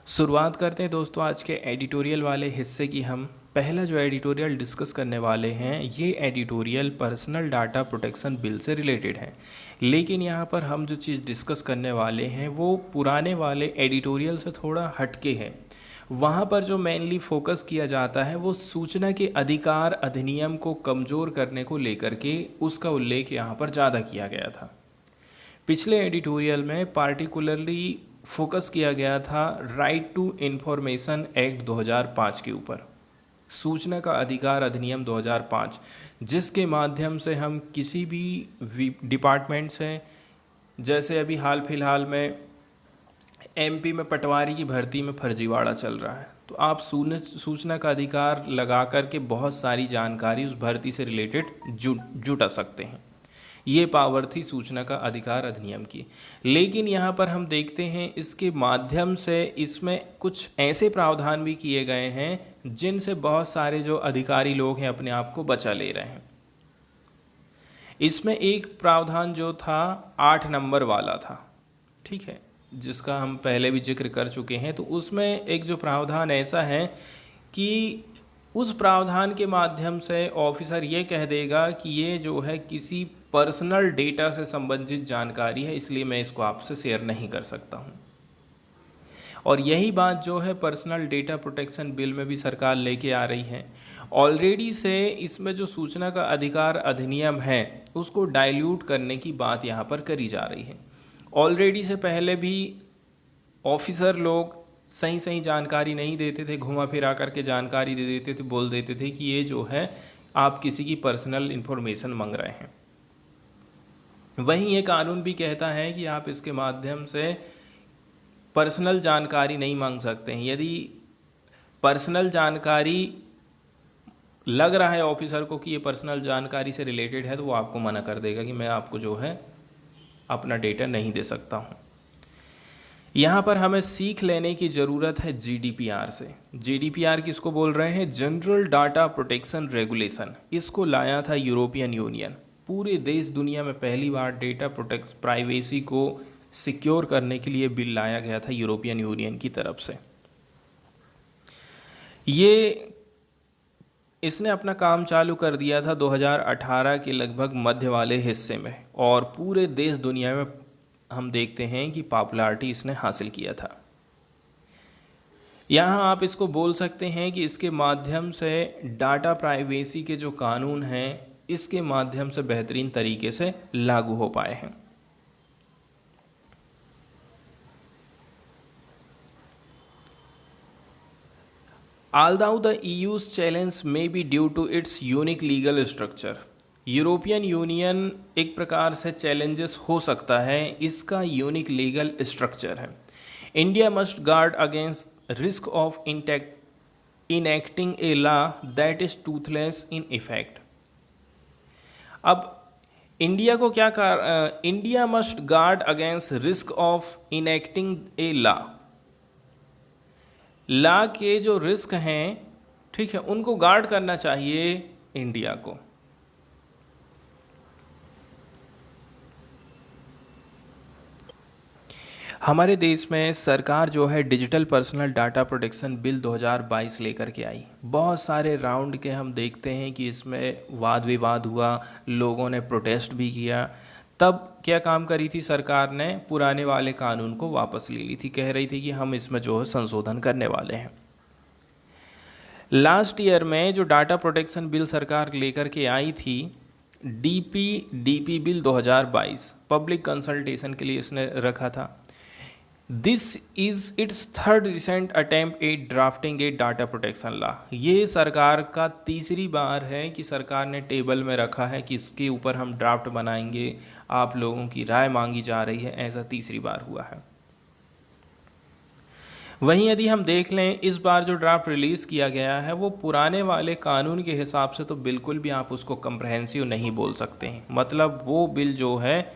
शुरुआत करते हैं दोस्तों आज के एडिटोरियल वाले हिस्से की। हम पहला जो एडिटोरियल डिस्कस करने वाले हैं ये editorial personal data protection bill से रिलेटेड है। लेकिन यहाँ पर हम जो चीज़ डिस्कस करने वाले हैं वो पुराने वाले एडिटोरियल से थोड़ा हटके है। वहाँ पर जो मेनली फोकस किया जाता है वो सूचना के अधिकार अधिनियम को कमज़ोर करने को लेकर के उसका उल्लेख यहाँ पर ज़्यादा किया गया था। पिछले एडिटोरियल में पार्टिकुलरली फोकस किया गया था राइट टू इंफॉर्मेशन एक्ट 2005 के ऊपर, सूचना का अधिकार अधिनियम 2005, जिसके माध्यम से हम किसी भी डिपार्टमेंट से, जैसे अभी हाल फिलहाल में एमपी में पटवारी की भर्ती में फर्जीवाड़ा चल रहा है, तो आप सूचना का अधिकार लगा करके बहुत सारी जानकारी उस भर्ती से रिलेटेड जुटा सकते हैं। ये पावर थी सूचना का अधिकार अधिनियम की। लेकिन यहाँ पर हम देखते हैं इसके माध्यम से इसमें कुछ ऐसे प्रावधान भी किए गए हैं जिनसे बहुत सारे जो अधिकारी लोग हैं अपने आप को बचा ले रहे हैं। इसमें एक प्रावधान जो था 8 नंबर वाला था, ठीक है, जिसका हम पहले भी जिक्र कर चुके हैं। तो उसमें एक जो प्रावधान ऐसा है कि उस प्रावधान के माध्यम से ऑफिसर ये कह देगा कि ये जो है किसी पर्सनल डेटा से संबंधित जानकारी है, इसलिए मैं इसको आपसे शेयर नहीं कर सकता हूँ। और यही बात जो है पर्सनल डेटा प्रोटेक्शन बिल में भी सरकार लेके आ रही है। ऑलरेडी से इसमें जो सूचना का अधिकार अधिनियम है उसको डाइल्यूट करने की बात यहाँ पर करी जा रही है। ऑलरेडी से पहले भी ऑफिसर लोग सही सही जानकारी नहीं देते थे, घुमा फिरा करके जानकारी दे देते थे, बोल देते थे कि ये जो है आप किसी की पर्सनल इन्फॉर्मेशन मांग रहे हैं। वहीं ये कानून भी कहता है कि आप इसके माध्यम से पर्सनल जानकारी नहीं मांग सकते हैं। यदि पर्सनल जानकारी लग रहा है ऑफिसर को कि ये पर्सनल जानकारी से रिलेटेड है, तो वो आपको मना कर देगा कि मैं आपको जो है अपना डेटा नहीं दे सकता हूँ। यहाँ पर हमें सीख लेने की ज़रूरत है जीडीपीआर से। जीडीपीआर किसको बोल रहे हैं? General data protection regulation. इसको लाया था यूरोपियन यूनियन। पूरे देश दुनिया में पहली बार डेटा प्राइवेसी को सिक्योर करने के लिए बिल लाया गया था यूरोपियन यूनियन की तरफ से। इसने अपना काम चालू कर दिया था 2018 के लगभग मध्य वाले हिस्से में, और पूरे देश दुनिया में हम देखते हैं कि पॉपुलैरिटी इसने हासिल किया था। यहाँ आप इसको बोल सकते हैं कि इसके माध्यम से डाटा प्राइवेसी के जो कानून हैं इसके माध्यम से बेहतरीन तरीके से लागू हो पाए हैं। Although the EU's challenge may be due to its unique legal structure, European Union एक प्रकार से चैलेंजेस हो सकता है, इसका यूनिक लीगल स्ट्रक्चर है। India must guard against risk of enacting a law that is toothless in effect. अब India को India must guard against risk of enacting a law के जो रिस्क हैं, ठीक है, उनको गार्ड करना चाहिए इंडिया को। हमारे देश में सरकार जो है digital personal data protection bill 2022 लेकर के आई। बहुत सारे राउंड के हम देखते हैं कि इसमें वाद विवाद हुआ, लोगों ने प्रोटेस्ट भी किया। तब क्या काम करी थी सरकार ने? पुराने वाले कानून को वापस ले ली थी, कह रही थी कि हम इसमें जो है संशोधन करने वाले हैं। लास्ट ईयर में जो डाटा प्रोटेक्शन बिल सरकार लेकर के आई थी, डीपी बिल 2022, पब्लिक कंसल्टेशन के लिए इसने रखा था। This is it's third recent attempt at drafting A data protection law. ये सरकार का तीसरी बार है कि सरकार ने टेबल में रखा है कि इसके ऊपर हम ड्राफ्ट बनाएंगे, आप लोगों की राय मांगी जा रही है, ऐसा तीसरी बार हुआ है। वहीं यदि हम देख लें इस बार जो ड्राफ्ट रिलीज़ किया गया है वो पुराने वाले कानून के हिसाब से तो बिल्कुल भी आप उसको कंप्रहेंसिव नहीं बोल सकते हैं। मतलब वो बिल जो है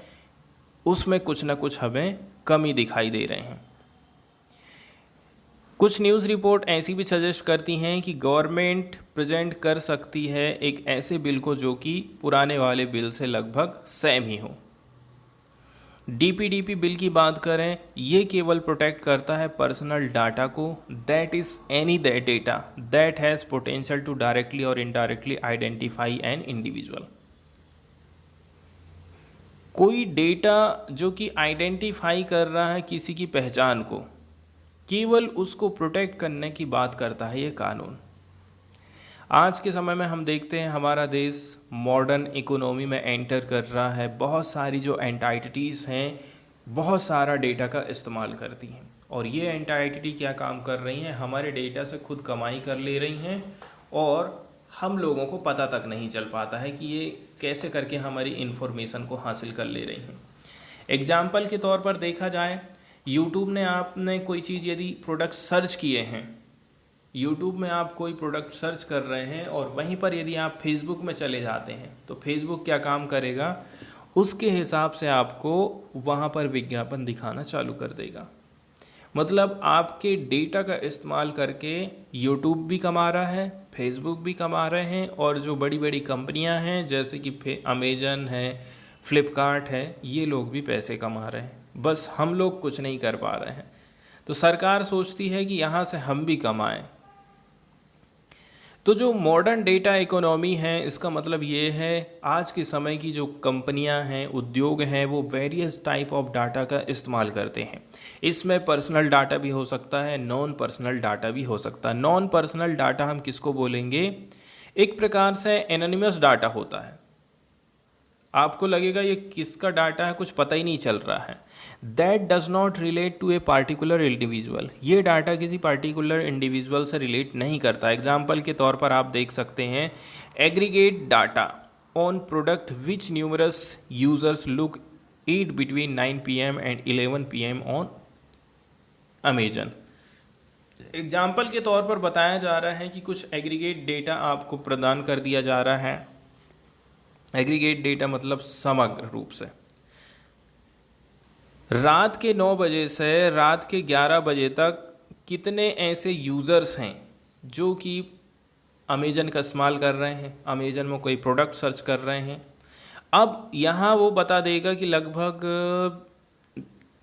उसमें कुछ ना कुछ हमें कमी दिखाई दे रहे हैं। कुछ न्यूज़ रिपोर्ट ऐसी भी सजेस्ट करती हैं कि गवर्नमेंट प्रेजेंट कर सकती है एक ऐसे बिल को जो कि पुराने वाले बिल से लगभग सेम ही हो। डीपीडीपी बिल की बात करें, ये केवल प्रोटेक्ट करता है पर्सनल डाटा को, that is any that data that has potential to directly और इनडायरेक्टली आइडेंटिफाई एन इंडिविजुअल। कोई डेटा जो कि आइडेंटिफाई कर रहा है किसी की पहचान को, केवल उसको प्रोटेक्ट करने की बात करता है ये कानून। आज के समय में हम देखते हैं हमारा देश मॉडर्न इकोनॉमी में एंटर कर रहा है। बहुत सारी जो एंटाइटिटीज़ हैं बहुत सारा डेटा का इस्तेमाल करती हैं, और ये एंटाइटिटी क्या काम कर रही हैं, हमारे डेटा से खुद कमाई कर ले रही हैं, और हम लोगों को पता तक नहीं चल पाता है कि ये कैसे करके हमारी इन्फॉर्मेशन को हासिल कर ले रही हैं। एग्जाम्पल के तौर पर देखा जाए, यूट्यूब ने आपने कोई चीज़ यदि प्रोडक्ट सर्च किए हैं, यूट्यूब में आप कोई प्रोडक्ट सर्च कर रहे हैं और वहीं पर यदि आप फेसबुक में चले जाते हैं तो फेसबुक क्या काम करेगा, उसके हिसाब से आपको वहाँ पर विज्ञापन दिखाना चालू कर देगा। मतलब आपके डेटा का इस्तेमाल करके यूट्यूब भी कमा रहा है, फेसबुक भी कमा रहे हैं, और जो बड़ी बड़ी कंपनियां हैं जैसे कि अमेजन है, फ्लिपकार्ट है, ये लोग भी पैसे कमा रहे हैं। बस हम लोग कुछ नहीं कर पा रहे हैं। तो सरकार सोचती है कि यहाँ से हम भी कमाएं। तो जो मॉडर्न डेटा इकोनॉमी है, इसका मतलब ये है आज के समय की जो कंपनियां हैं, उद्योग हैं, वो वेरियस टाइप ऑफ डाटा का इस्तेमाल करते हैं। इसमें पर्सनल डाटा भी हो सकता है, नॉन पर्सनल डाटा भी हो सकता है। नॉन पर्सनल डाटा हम किसको बोलेंगे, एक प्रकार से एनोनिमस डाटा होता है। आपको लगेगा ये किसका डाटा है, कुछ पता ही नहीं चल रहा है। That does not relate to a particular individual. ये डाटा किसी पार्टिकुलर इंडिविजुअल से रिलेट नहीं करता। एग्जाम्पल के तौर पर आप देख सकते हैं, aggregate data on product which numerous users look eat between 9 PM and 11 PM on Amazon. Example के तौर पर बताया जा रहा है कि कुछ एग्रीगेट डेटा आपको प्रदान कर दिया जा रहा है। एग्रीगेट डेटा मतलब समग्र रूप से रात के 9 बजे से रात के 11 बजे तक कितने ऐसे यूज़र्स हैं जो कि अमेजन का इस्तेमाल कर रहे हैं, अमेजन में कोई प्रोडक्ट सर्च कर रहे हैं। अब यहाँ वो बता देगा कि लगभग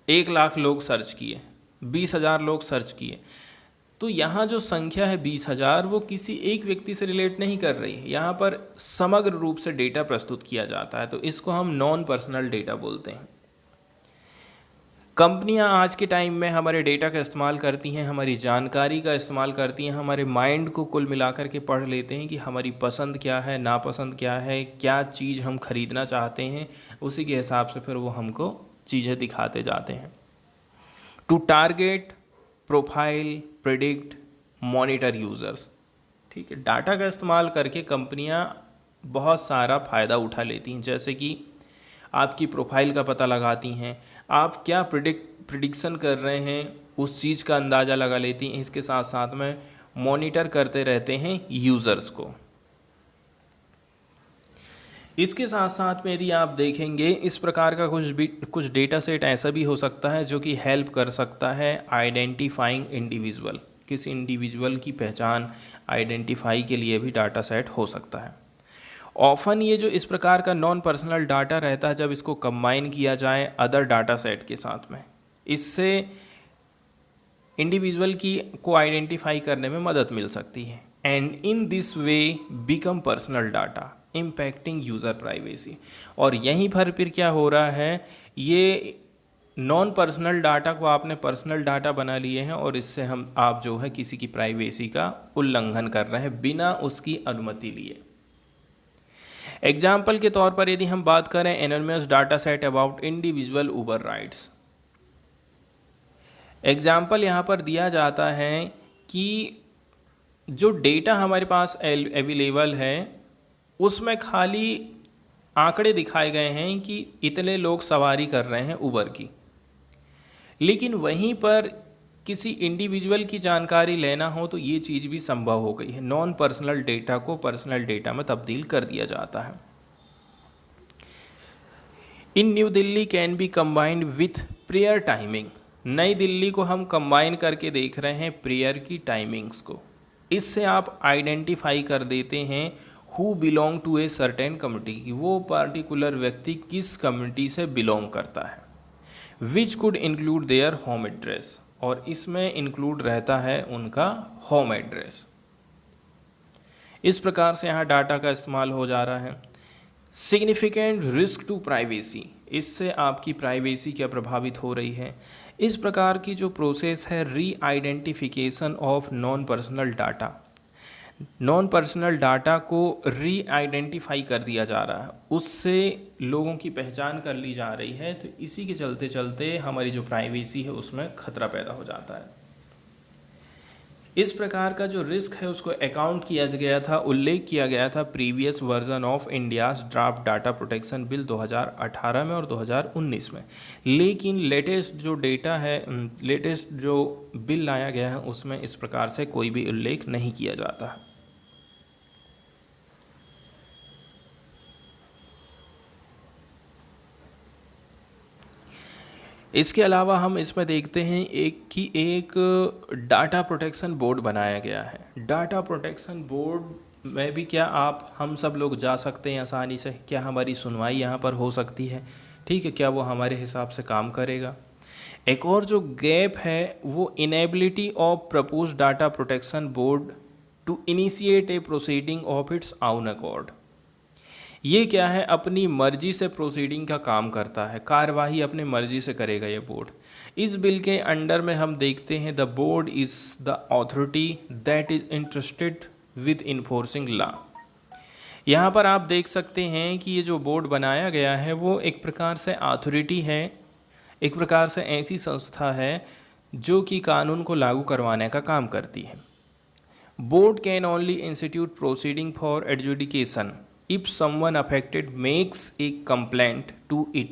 1 लाख लोग सर्च किए, 20,000 लोग सर्च किए। तो यहाँ जो संख्या है 20,000, वो किसी एक व्यक्ति से रिलेट नहीं कर रही है। यहाँ पर समग्र रूप से डेटा प्रस्तुत किया जाता है, तो इसको हम नॉन पर्सनल डेटा बोलते हैं। कंपनियां आज के टाइम में हमारे डेटा का इस्तेमाल करती हैं, हमारी जानकारी का इस्तेमाल करती हैं, हमारे माइंड को कुल मिलाकर के पढ़ लेते हैं कि हमारी पसंद क्या है, नापसंद क्या है, क्या चीज़ हम खरीदना चाहते हैं, उसी के हिसाब से फिर वो हमको चीज़ें दिखाते जाते हैं। To target, profile, predict, monitor users. ठीक है, डाटा का इस्तेमाल करके कंपनियां बहुत सारा फ़ायदा उठा लेती हैं, जैसे कि आपकी प्रोफाइल का पता लगाती हैं, आप क्या प्रिडिक्शन कर रहे हैं उस चीज़ का अंदाज़ा लगा लेती हैं। इसके साथ साथ में मॉनिटर करते रहते हैं यूज़र्स को। इसके साथ साथ में यदि आप देखेंगे, इस प्रकार का कुछ डेटा सेट ऐसा भी हो सकता है जो कि हेल्प कर सकता है आइडेंटिफाइंग इंडिविजुअल। किसी इंडिविजुअल की पहचान आइडेंटिफाई के लिए भी डाटा सेट हो सकता है। ऑफन ये जो इस प्रकार का नॉन पर्सनल डाटा रहता है, जब इसको कंबाइन किया जाए अदर डाटा सेट के साथ में, इससे इंडिविजुअल की को आइडेंटिफाई करने में मदद मिल सकती है। And in this way become personal data impacting user privacy. और यहीं पर फिर क्या हो रहा है, ये नॉन पर्सनल डाटा को आपने पर्सनल डाटा बना लिए हैं, और इससे आप जो है किसी की प्राइवेसी का उल्लंघन कर रहे हैं बिना उसकी अनुमति लिए। एग्जाम्पल के तौर पर यदि हम बात करें, anonymous data set about individual Uber rides. Example यहाँ पर दिया जाता है कि जो डेटा हमारे पास अवेलेबल है उसमें खाली आंकड़े दिखाए गए हैं कि इतने लोग सवारी कर रहे हैं उबर की, लेकिन वहीं पर किसी इंडिविजुअल की जानकारी लेना हो तो ये चीज़ भी संभव हो गई है। नॉन पर्सनल डेटा को पर्सनल डेटा में तब्दील कर दिया जाता है। In New Delhi can be combined with prayer timing. नई दिल्ली को हम कंबाइन करके देख रहे हैं प्रेयर की टाइमिंग्स को। इससे आप आइडेंटिफाई कर देते हैं who belong to a certain community, कि वो पार्टिकुलर व्यक्ति किस कम्युनिटी से बिलोंग करता है। Which could include their home address, और इसमें इंक्लूड रहता है उनका होम एड्रेस। इस प्रकार से यहाँ डाटा का इस्तेमाल हो जा रहा है। सिग्निफिकेंट रिस्क टू प्राइवेसी, इससे आपकी प्राइवेसी क्या प्रभावित हो रही है। इस प्रकार की जो प्रोसेस है री identification of non personal data, non personal data को री आइडेंटिफाई कर दिया जा रहा है, उससे लोगों की पहचान कर ली जा रही है। तो इसी के चलते चलते हमारी जो प्राइवेसी है उसमें खतरा पैदा हो जाता है। इस प्रकार का जो रिस्क है उसको अकाउंट किया गया था, उल्लेख किया गया था previous version of India's draft data protection bill 2018 में और 2019 में। लेकिन लेटेस्ट जो डेटा है, लेटेस्ट जो बिल लाया गया है उसमें इस प्रकार से कोई भी उल्लेख नहीं किया जाता है। इसके अलावा हम इसमें देखते हैं एक डाटा प्रोटेक्शन बोर्ड बनाया गया है। डाटा प्रोटेक्शन बोर्ड में भी क्या हम सब लोग जा सकते हैं आसानी से? क्या हमारी सुनवाई यहाँ पर हो सकती है? ठीक है, क्या वो हमारे हिसाब से काम करेगा? एक और जो गैप है वो inability of propose data protection board to initiate a proceeding of its own accord. ये क्या है, अपनी मर्जी से प्रोसीडिंग का काम करता है, कार्यवाही अपनी मर्जी से करेगा ये बोर्ड। इस बिल के अंडर में हम देखते हैं the board is the authority that is interested with enforcing law. यहाँ पर आप देख सकते हैं कि ये जो बोर्ड बनाया गया है वो एक प्रकार से अथॉरिटी है, एक प्रकार से ऐसी संस्था है जो कि कानून को लागू करवाने का काम करती है। Board can only institute proceeding for adjudication if someone affected makes a complaint to it।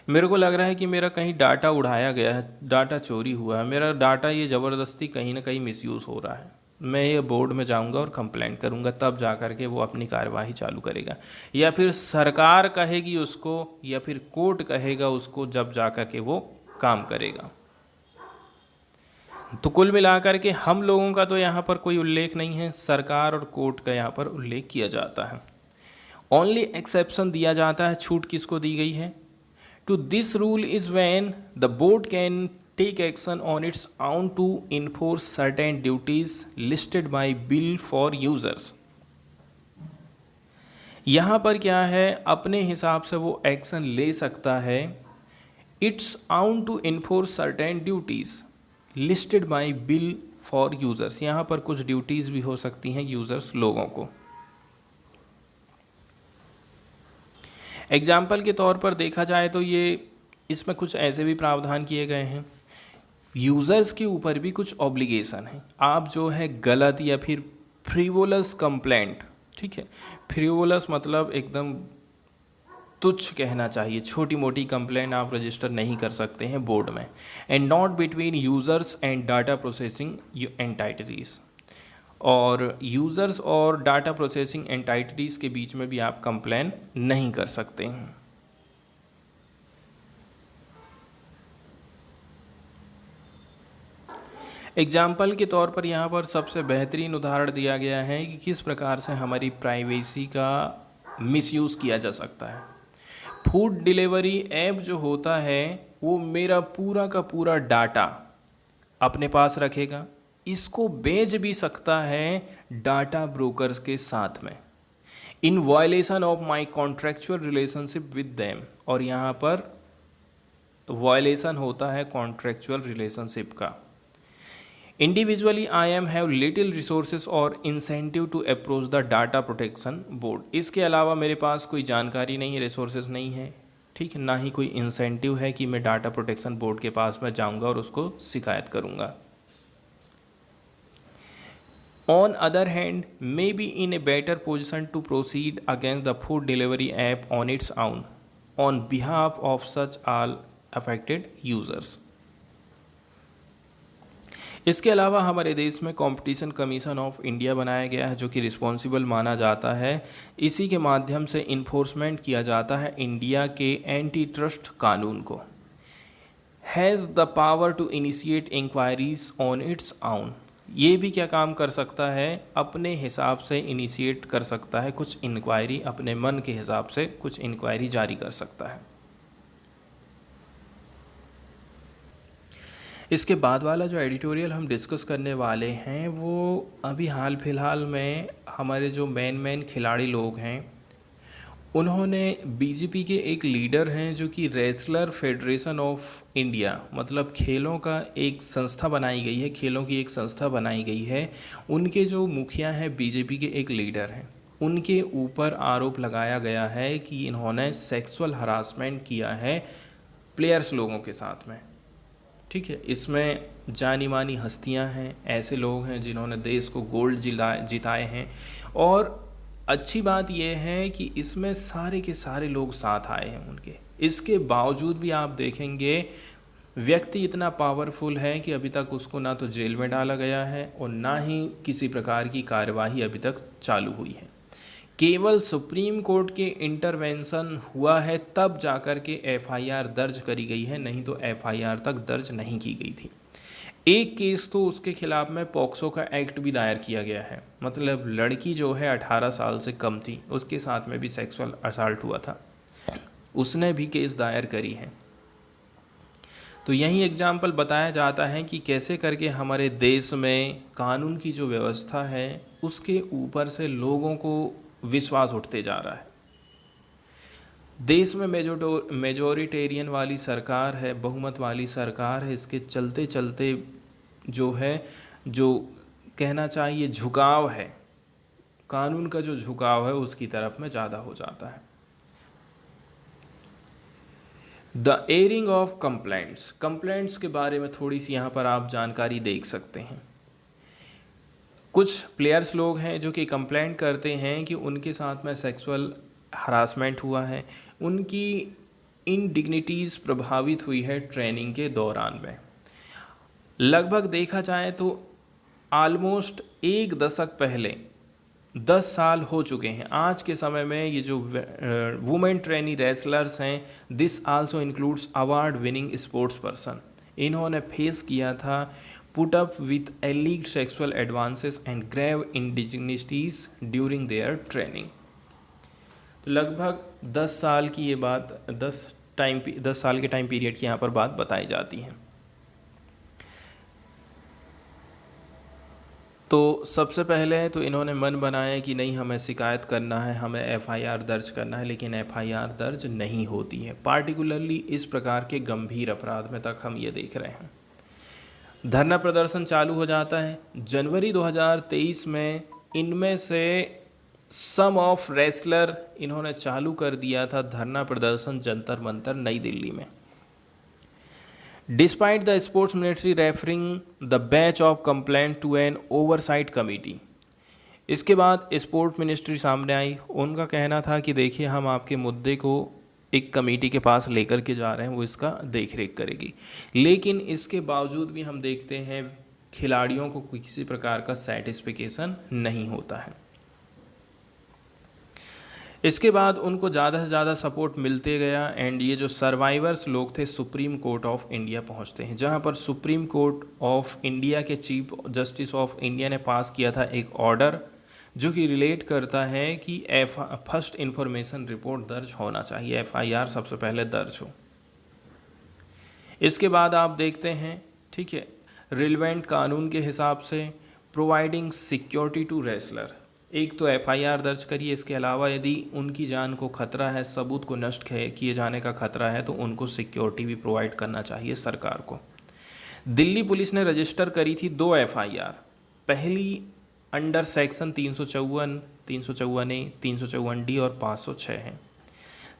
मेरे को लग रहा है कि मेरा कहीं डाटा उड़ाया गया है, डाटा चोरी हुआ है, मेरा डाटा ये ज़बरदस्ती कहीं ना कहीं मिसयूज़ हो रहा है, मैं ये बोर्ड में जाऊंगा और कंप्लेंट करूंगा, तब जा कर के वो अपनी कार्यवाही चालू करेगा, या फिर सरकार कहेगी उसको, या फिर कोर्ट कहेगा उसको, जब जा कर के वो काम करेगा। तो कुल मिलाकर के हम लोगों का तो यहाँ पर कोई उल्लेख नहीं है, सरकार और कोर्ट का यहाँ पर उल्लेख किया जाता है। ओनली एक्सेप्शन दिया जाता है, छूट किसको दी गई है? To this rule is when the board can take action on its own to enforce certain duties listed by bill for users. यहाँ पर क्या है, अपने हिसाब से वो एक्शन ले सकता है, its own to enforce certain duties listed by bill for users. यहाँ पर कुछ ड्यूटीज़ भी हो सकती हैं यूज़र्स लोगों को। एग्जाम्पल के तौर पर देखा जाए तो ये इसमें कुछ ऐसे भी प्रावधान किए गए हैं, यूज़र्स के ऊपर भी कुछ ऑब्लिगेशन है। आप जो है गलत या फिर फ्रीवोलस कंप्लेंट, ठीक है, फ्रीवोलस मतलब एकदम तुच्छ कहना चाहिए, छोटी मोटी कंप्लेंट आप रजिस्टर नहीं कर सकते हैं बोर्ड में। And not between users and data processing एंटाइटीज़, और यूज़र्स और डाटा प्रोसेसिंग एंटाइटीज़ के बीच में भी आप कंप्लेन नहीं कर सकते हैं। एग्जाम्पल के तौर पर यहाँ पर सबसे बेहतरीन उदाहरण दिया गया है कि किस प्रकार से हमारी प्राइवेसी का मिसयूज़ किया जा सकता है। फूड डिलीवरी ऐप जो होता है वो मेरा पूरा का पूरा डाटा अपने पास रखेगा, इसको बेच भी सकता है डाटा ब्रोकर्स के साथ में, in violation of my contractual relationship with them. और यहाँ पर वायलेशन होता है कॉन्ट्रेक्चुअल रिलेशनशिप का। Individually I am have little resources और incentive to approach the data protection board. इसके अलावा मेरे पास कोई जानकारी नहीं है, रिसोर्सेज नहीं है, ठीक है, ना ही कोई इंसेंटिव है कि मैं डाटा प्रोटेक्शन बोर्ड के पास में जाऊंगा और उसको शिकायत करूंगा। On other hand may be in a better position to proceed against the food delivery app on its own on behalf of such all affected users. इसके अलावा हमारे देश में कंपटीशन कमीशन ऑफ इंडिया बनाया गया है जो कि रिस्पॉन्सिबल माना जाता है। इसी के माध्यम से इन्फोर्समेंट किया जाता है इंडिया के एंटी ट्रस्ट कानून को। Has the power to initiate inquiries on its own. ये भी क्या काम कर सकता है, अपने हिसाब से इनिशिएट कर सकता है कुछ इंक्वायरी, अपने मन के हिसाब से कुछ इंक्वायरी जारी कर सकता है। इसके बाद वाला जो एडिटोरियल हम डिस्कस करने वाले हैं वो अभी हाल फिलहाल में हमारे जो मेन खिलाड़ी लोग हैं उन्होंने बीजेपी के एक लीडर हैं जो कि रेसलर फेडरेशन ऑफ इंडिया मतलब खेलों का एक संस्था बनाई गई है, खेलों की एक संस्था बनाई गई है। उनके जो मुखिया हैं बीजेपी के एक लीडर हैं, उनके ऊपर आरोप लगाया गया है कि इन्होंने सेक्सुअल हरासमेंट किया है प्लेयर्स लोगों के साथ में। ठीक है, इसमें जानी मानी हस्तियां हैं, ऐसे लोग हैं जिन्होंने देश को गोल्ड जिताए हैं। और अच्छी बात यह है कि इसमें सारे के सारे लोग साथ आए हैं उनके। इसके बावजूद भी आप देखेंगे व्यक्ति इतना पावरफुल है कि अभी तक उसको ना तो जेल में डाला गया है और ना ही किसी प्रकार की कार्यवाही अभी तक चालू हुई है। केवल सुप्रीम कोर्ट के इंटरवेंशन हुआ है तब जाकर के एफआईआर दर्ज करी गई है, नहीं तो एफआईआर तक दर्ज नहीं की गई थी। एक केस तो उसके खिलाफ में पॉक्सो का एक्ट भी दायर किया गया है, मतलब लड़की जो है 18 साल से कम थी, उसके साथ में भी सेक्सुअल असॉल्ट हुआ था, उसने भी केस दायर करी है। तो यही एग्जाम्पल बताया जाता है कि कैसे करके हमारे देश में कानून की जो व्यवस्था है उसके ऊपर से लोगों को विश्वास उठते जा रहा है। देश में मेजोरिटेरियन वाली सरकार है, बहुमत वाली सरकार है, इसके चलते चलते जो है, जो कहना चाहिए झुकाव है, कानून का जो झुकाव है उसकी तरफ में ज़्यादा हो जाता है। द एयरिंग ऑफ कंप्लेंट्स के बारे में थोड़ी सी यहाँ पर आप जानकारी देख सकते हैं। कुछ प्लेयर्स लोग हैं जो कि कंप्लेंट करते हैं कि उनके साथ में सेक्सुअल हरासमेंट हुआ है, उनकी इंडिग्निटीज़ प्रभावित हुई है ट्रेनिंग के दौरान में। लगभग देखा जाए तो ऑलमोस्ट एक दशक पहले 10 साल हो चुके हैं। आज के समय में ये जो वुमेन ट्रेनी रेसलर्स हैं, this also includes award winning sports person, इन्होंने फेस किया था put up with alleged sexual advances and grave indignities during their training. लगभग 10 साल की ये बात, 10 साल के टाइम पीरियड की यहाँ पर बात बताई जाती है। तो सबसे पहले तो इन्होंने मन बनाया कि नहीं, हमें शिकायत करना है, हमें एफआईआर दर्ज करना है, लेकिन एफआईआर दर्ज नहीं होती है। पार्टिकुलरली इस प्रकार के गंभीर अपराध में तक हम ये देख रहे हैं। धरना प्रदर्शन चालू हो जाता है। जनवरी 2023 में इनमें से सम ऑफ रेसलर इन्होंने चालू कर दिया था धरना प्रदर्शन जंतर मंतर नई दिल्ली में। Despite the sports ministry referring the batch of complaint to an oversight committee, इसके बाद स्पोर्ट मिनिस्ट्री सामने आई। उनका कहना था कि देखिए, हम आपके मुद्दे को एक कमेटी के पास लेकर के जा रहे हैं, वो इसका देख रेख करेगी। लेकिन इसके बावजूद भी हम देखते हैं खिलाड़ियों को किसी प्रकार का सेटिस्फिकेशन नहीं होता है। इसके बाद उनको ज़्यादा से ज़्यादा सपोर्ट मिलते गया एंड ये जो सर्वाइवर्स लोग थे सुप्रीम कोर्ट ऑफ इंडिया पहुंचते हैं, जहां पर सुप्रीम कोर्ट ऑफ इंडिया के चीफ जस्टिस ऑफ इंडिया ने पास किया था एक ऑर्डर जो कि रिलेट करता है कि फर्स्ट इन्फॉर्मेशन रिपोर्ट दर्ज होना चाहिए, एफआईआर सबसे पहले दर्ज हो। इसके बाद आप देखते हैं, ठीक है, रिलेवेंट कानून के हिसाब से प्रोवाइडिंग सिक्योरिटी टू रेसलर, एक तो एफआईआर दर्ज करिए। इसके अलावा यदि उनकी जान को खतरा है, सबूत को नष्ट किए जाने का खतरा है, तो उनको सिक्योरिटी भी प्रोवाइड करना चाहिए सरकार को। दिल्ली पुलिस ने रजिस्टर करी थी 2 एफआईआर। पहली अंडर सेक्शन 354, 354A, 354D और 506 है।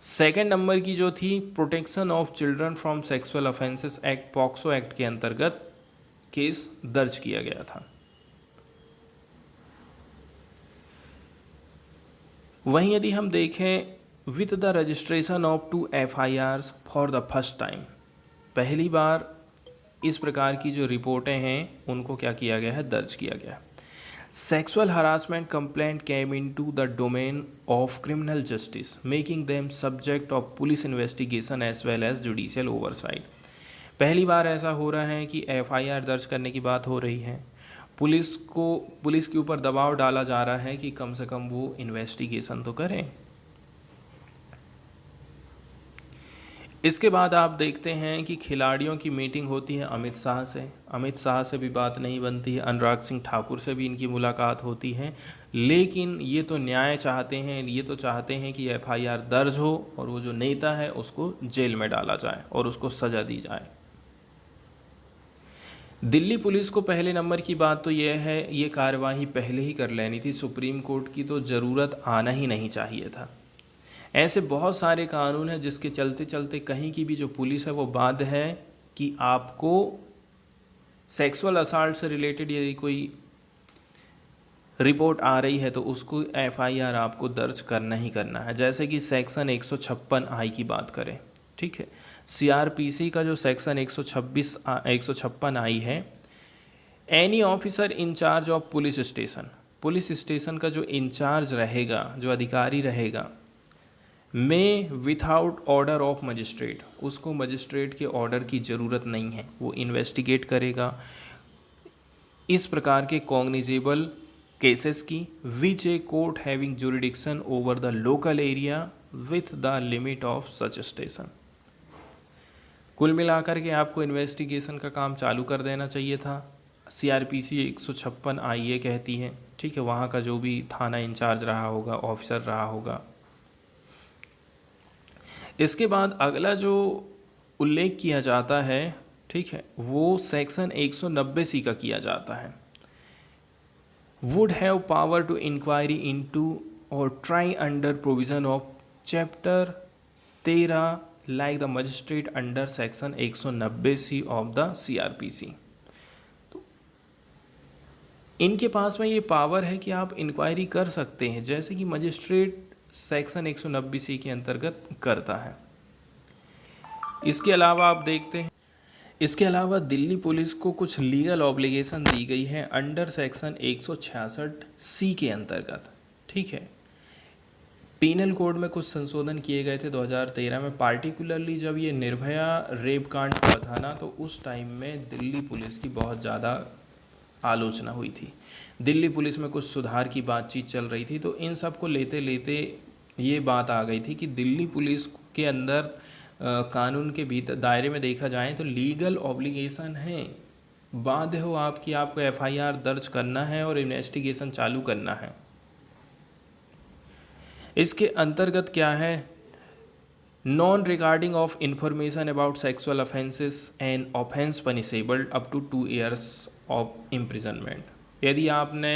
सेकेंड नंबर की जो थी protection of children from sexual offences act, POCSO act के अंतर्गत केस दर्ज किया गया था। वहीं यदि हम देखें with the registration of 2 FIRs for the first time, पहली बार इस प्रकार की जो रिपोर्टें हैं उनको क्या किया गया है, दर्ज किया गया। Sexual harassment complaint came into the domain of criminal justice making them subject of police investigation as well as judicial oversight. पहली बार ऐसा हो रहा है कि एफआईआर दर्ज करने की बात हो रही है, पुलिस के ऊपर दबाव डाला जा रहा है कि कम से कम वो इन्वेस्टिगेशन तो करें। इसके बाद आप देखते हैं कि खिलाड़ियों की मीटिंग होती है अमित शाह से भी बात नहीं बनती है, अनुराग सिंह ठाकुर से भी इनकी मुलाकात होती है, लेकिन ये तो न्याय चाहते हैं, ये तो चाहते हैं कि एफआईआर दर्ज हो और वो जो नेता है उसको जेल में डाला जाए और उसको सज़ा दी जाए। दिल्ली पुलिस को पहले नंबर की बात तो यह है, ये कार्यवाही पहले ही कर लेनी थी, सुप्रीम कोर्ट की तो ज़रूरत आना ही नहीं चाहिए था। ऐसे बहुत सारे कानून हैं जिसके चलते चलते कहीं की भी जो पुलिस है वो बाध्य है कि आपको सेक्सुअल असाल्ट से रिलेटेड यदि कोई रिपोर्ट आ रही है तो उसको एफआईआर आपको दर्ज करना ही करना है। जैसे कि सेक्शन 156 आई की बात करें, ठीक है, सीआरपीसी का जो सेक्शन 156 आई है, any officer in charge of police station का जो इंचार्ज रहेगा, जो अधिकारी रहेगा, में विथआउट ऑर्डर ऑफ मजिस्ट्रेट, उसको मजिस्ट्रेट के ऑर्डर की ज़रूरत नहीं है, वो इन्वेस्टिगेट करेगा इस प्रकार के कॉग्निजेबल केसेस की, which a court having jurisdiction over the local area with the limit of such station. कुल मिलाकर के आपको इन्वेस्टिगेशन का काम चालू कर देना चाहिए था। सीआरपीसी 156 आई ये कहती है, ठीक है, वहाँ का जो भी थाना इंचार्ज रहा होगा, ऑफिसर रहा होगा। इसके बाद अगला जो उल्लेख किया जाता है, ठीक है, वो सेक्शन 190C का किया जाता है, would have power to inquiry into और try under provision of chapter 13 like the magistrate under section 190C of the CrPC. तो इनके पास में ये पावर है कि आप इंक्वायरी कर सकते हैं, जैसे कि मजिस्ट्रेट सेक्शन 190C के अंतर्गत करता है। इसके अलावा आप देखते हैं, इसके अलावा दिल्ली पुलिस को कुछ लीगल ऑब्लिगेशन दी गई है अंडर सेक्शन 166C के अंतर्गत, ठीक है। पीनल कोड में कुछ संशोधन किए गए थे 2013 में, पार्टिकुलरली जब ये निर्भया रेप कांड हुआ था ना, तो उस टाइम में दिल्ली पुलिस की बहुत ज़्यादा आलोचना हुई थी। दिल्ली पुलिस में कुछ सुधार की बातचीत चल रही थी, तो इन सब को लेते लेते ये बात आ गई थी कि दिल्ली पुलिस के अंदर कानून के भीतर दायरे में देखा जाए तो लीगल ऑब्लिगेशन है, बाध्य हो आपकी, आपको एफआईआर दर्ज करना है और इन्वेस्टिगेशन चालू करना है। इसके अंतर्गत क्या है, non regarding of information about sexual offences and offence punishable up to 2 years of imprisonment. यदि आपने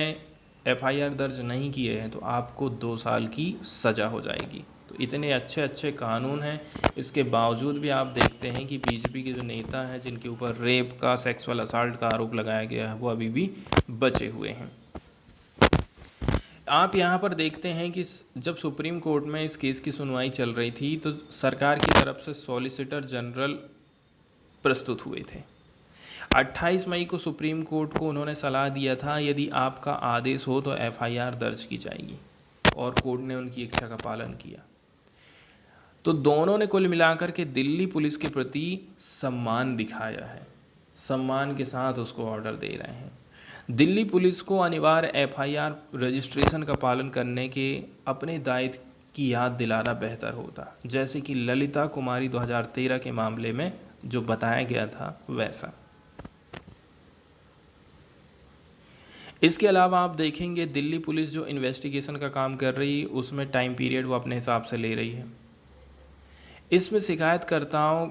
एफआईआर दर्ज नहीं किए हैं तो आपको 2 साल की सज़ा हो जाएगी। तो इतने अच्छे अच्छे कानून हैं, इसके बावजूद भी आप देखते हैं कि बीजेपी के जो नेता हैं जिनके ऊपर रेप का, सेक्सुअल असाल्ट का आरोप लगाया गया है, वो अभी भी बचे हुए हैं। आप यहाँ पर देखते हैं कि जब सुप्रीम कोर्ट में इस केस की सुनवाई चल रही थी तो सरकार की तरफ से सॉलिसिटर जनरल प्रस्तुत हुए थे। 28 मई को सुप्रीम कोर्ट को उन्होंने सलाह दिया था, यदि आपका आदेश हो तो एफआईआर दर्ज की जाएगी, और कोर्ट ने उनकी इच्छा का पालन किया। तो दोनों ने कुल मिलाकर के दिल्ली पुलिस के प्रति सम्मान दिखाया है, सम्मान के साथ उसको ऑर्डर दे रहे हैं। दिल्ली पुलिस को अनिवार्य एफआईआर रजिस्ट्रेशन का पालन करने के अपने दायित्व की याद दिलाना बेहतर होता, जैसे कि ललिता कुमारी 2013 के मामले में जो बताया गया था वैसा। इसके अलावा आप देखेंगे दिल्ली पुलिस जो इन्वेस्टिगेशन का काम कर रही है उसमें टाइम पीरियड वो अपने हिसाब से ले रही है। इसमें शिकायतकर्ताओं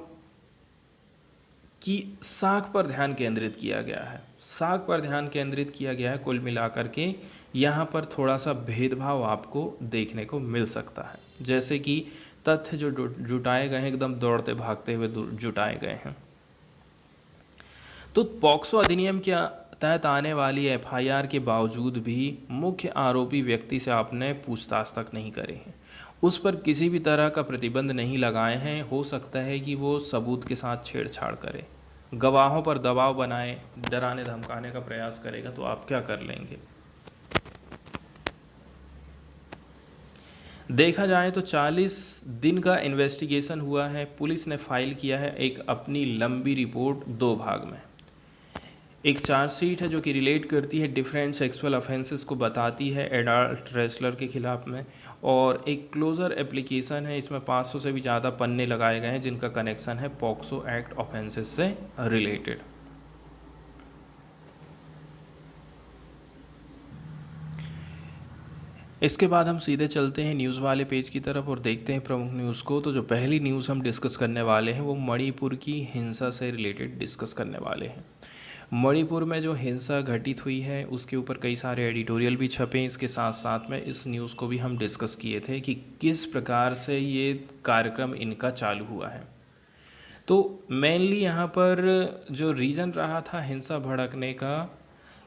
की साख पर ध्यान केंद्रित किया गया है, साख पर ध्यान केंद्रित किया गया है। कुल मिलाकर के यहाँ पर थोड़ा सा भेदभाव आपको देखने को मिल सकता है, जैसे कि तथ्य जो जुटाए गए हैं एकदम दौड़ते भागते हुए जुटाए गए हैं। तो पॉक्सो अधिनियम के तहत आने वाली एफआईआर के बावजूद भी मुख्य आरोपी व्यक्ति से आपने पूछताछ तक नहीं करे हैं, उस पर किसी भी तरह का प्रतिबंध नहीं लगाए हैं। हो सकता है कि वो सबूत के साथ छेड़छाड़ करे, गवाहों पर दबाव बनाए, डराने धमकाने का प्रयास करेगा, तो आप क्या कर लेंगे। देखा जाए तो 40 दिन का इन्वेस्टिगेशन हुआ है, पुलिस ने फाइल किया है एक अपनी लंबी रिपोर्ट 2 भाग में। एक चार्जशीट है जो कि रिलेट करती है डिफरेंट सेक्सुअल ऑफेंसेस को, बताती है एडल्ट रेसलर के खिलाफ में, और एक क्लोजर एप्लीकेशन है, इसमें 500 से भी ज़्यादा पन्ने लगाए गए हैं जिनका कनेक्शन है पॉक्सो एक्ट ऑफेंसेस से रिलेटेड। इसके बाद हम सीधे चलते हैं न्यूज़ वाले पेज की तरफ और देखते हैं प्रमुख न्यूज़ को। तो जो पहली न्यूज़ हम डिस्कस करने वाले हैं वो मणिपुर की हिंसा से रिलेटेड डिस्कस करने वाले हैं। मणिपुर में जो हिंसा घटित हुई है उसके ऊपर कई सारे एडिटोरियल भी छपे। इसके साथ साथ में इस न्यूज़ को भी हम डिस्कस किए थे कि किस प्रकार से ये कार्यक्रम इनका चालू हुआ है। तो मेनली यहाँ पर जो रीज़न रहा था हिंसा भड़कने का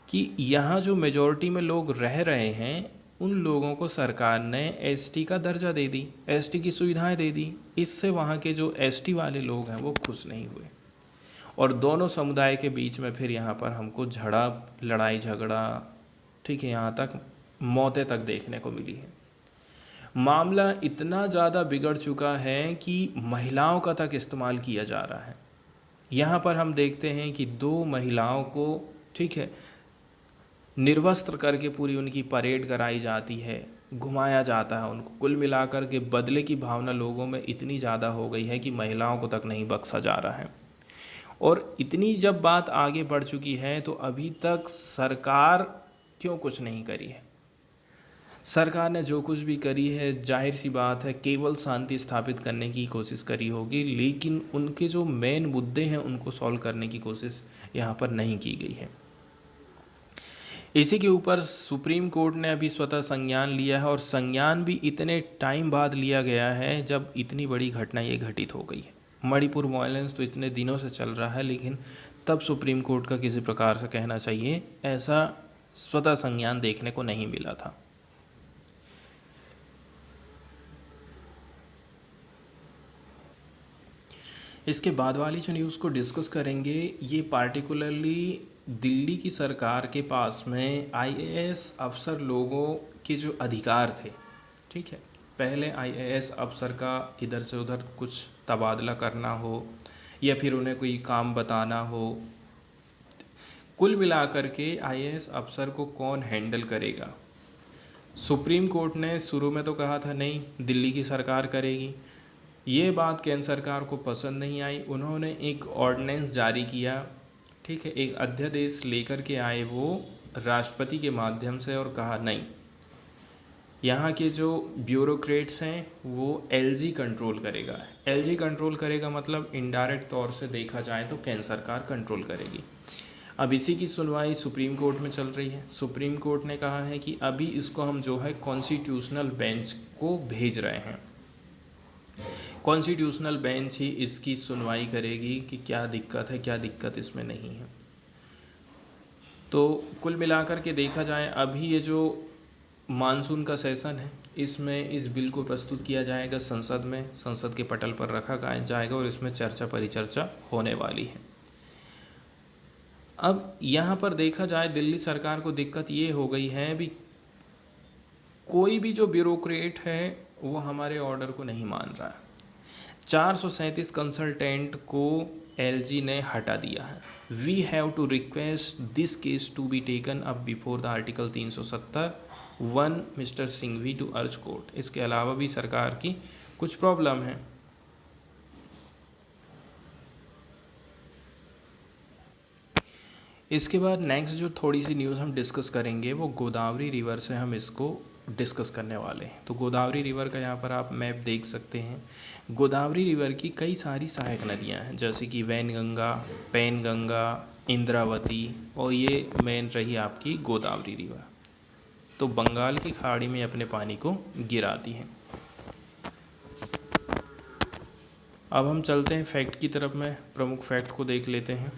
कि यहाँ जो मेजॉरिटी में लोग रह रहे हैं उन लोगों को सरकार ने एसटी का दर्जा दे दी, एसटी की सुविधाएं दे दी। इससे वहाँ के जो एसटी वाले लोग हैं वो खुश नहीं हुए और दोनों समुदाय के बीच में फिर यहाँ पर हमको झड़प, लड़ाई झगड़ा, ठीक है, यहाँ तक मौतें तक देखने को मिली है। मामला इतना ज़्यादा बिगड़ चुका है कि महिलाओं का तक इस्तेमाल किया जा रहा है। यहाँ पर हम देखते हैं कि 2 महिलाओं को, ठीक है, निर्वस्त्र करके पूरी उनकी परेड कराई जाती है, घुमाया जाता है उनको। कुल मिलाकर के बदले की भावना लोगों में इतनी ज़्यादा हो गई है कि महिलाओं को तक नहीं बख्शा जा रहा है। और इतनी जब बात आगे बढ़ चुकी है तो अभी तक सरकार क्यों कुछ नहीं करी है। सरकार ने जो कुछ भी करी है जाहिर सी बात है केवल शांति स्थापित करने की कोशिश करी होगी, लेकिन उनके जो मेन मुद्दे हैं उनको सॉल्व करने की कोशिश यहाँ पर नहीं की गई है। इसी के ऊपर सुप्रीम कोर्ट ने अभी स्वतः संज्ञान लिया है और संज्ञान भी इतने टाइम बाद लिया गया है जब इतनी बड़ी घटना ये घटित हो गई है। मणिपुर वायलेंस तो इतने दिनों से चल रहा है, लेकिन तब सुप्रीम कोर्ट का किसी प्रकार से कहना चाहिए ऐसा स्वतः संज्ञान देखने को नहीं मिला था। इसके बाद वाली जो न्यूज़ को डिस्कस करेंगे ये पार्टिकुलरली दिल्ली की सरकार के पास में आईएएस अफसर लोगों के जो अधिकार थे, ठीक है, पहले आईएएस अफसर का इधर से उधर कुछ तबादला करना हो या फिर उन्हें कोई काम बताना हो, कुल मिलाकर के आईएएस अफसर को कौन हैंडल करेगा। सुप्रीम कोर्ट ने शुरू में तो कहा था नहीं दिल्ली की सरकार करेगी। ये बात केंद्र सरकार को पसंद नहीं आई। उन्होंने एक ऑर्डिनेंस जारी किया, ठीक है, एक अध्यादेश लेकर के आए वो राष्ट्रपति के माध्यम से और कहा नहीं, यहाँ के जो ब्यूरोक्रेट्स हैं वो एलजी कंट्रोल करेगा। एलजी कंट्रोल करेगा मतलब इनडायरेक्ट तौर से देखा जाए तो केंद्र सरकार कंट्रोल करेगी। अब इसी की सुनवाई सुप्रीम कोर्ट में चल रही है। सुप्रीम कोर्ट ने कहा है कि अभी इसको हम जो है कॉन्स्टिट्यूशनल बेंच को भेज रहे हैं। कॉन्स्टिट्यूशनल बेंच ही इसकी सुनवाई करेगी कि क्या दिक्कत है, क्या दिक्कत इसमें नहीं है। तो कुल मिलाकर के देखा जाए अभी ये जो मानसून का सेशन है इसमें इस बिल को प्रस्तुत किया जाएगा संसद में, संसद के पटल पर रखा जाएगा और इसमें चर्चा परिचर्चा होने वाली है। अब यहाँ पर देखा जाए दिल्ली सरकार को दिक्कत ये हो गई है भी कोई भी जो ब्यूरोक्रेट है वो हमारे ऑर्डर को नहीं मान रहा है। 437 कंसल्टेंट को एलजी ने हटा दिया है। We have to request this case to be taken up before the article 370(1) mister Singhvi to urge court. इसके अलावा भी सरकार की कुछ प्रॉब्लम है। इसके बाद नेक्स्ट जो थोड़ी सी न्यूज़ हम डिस्कस करेंगे वो गोदावरी रिवर से हम इसको डिस्कस करने वाले हैं। तो गोदावरी रिवर का यहाँ पर आप मैप देख सकते हैं। गोदावरी रिवर की कई सारी सहायक नदियाँ हैं जैसे कि वैनगंगा, पैनगंगा, इंद्रावती और ये मेन रही आपकी गोदावरी रिवर। तो बंगाल की खाड़ी में अपने पानी को गिराती हैं। अब हम चलते हैं फैक्ट की तरफ में, प्रमुख फैक्ट को देख लेते हैं।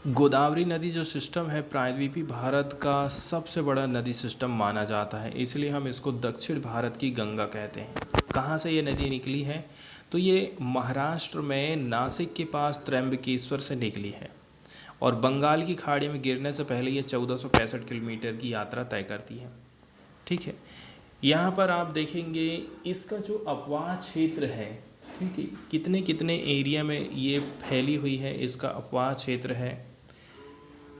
गोदावरी नदी जो सिस्टम है प्रायद्वीपीय भारत का सबसे बड़ा नदी सिस्टम माना जाता है, इसलिए हम इसको दक्षिण भारत की गंगा कहते हैं। कहाँ से ये नदी निकली है तो ये महाराष्ट्र में नासिक के पास त्र्यंबकेश्वर से निकली है और बंगाल की खाड़ी में गिरने से पहले ये 1465 किलोमीटर की यात्रा तय करती है। ठीक है, यहाँ पर आप देखेंगे इसका जो अपवाह क्षेत्र है, ठीक है, कितने कितने एरिया में ये फैली हुई है, इसका अपवाह क्षेत्र है।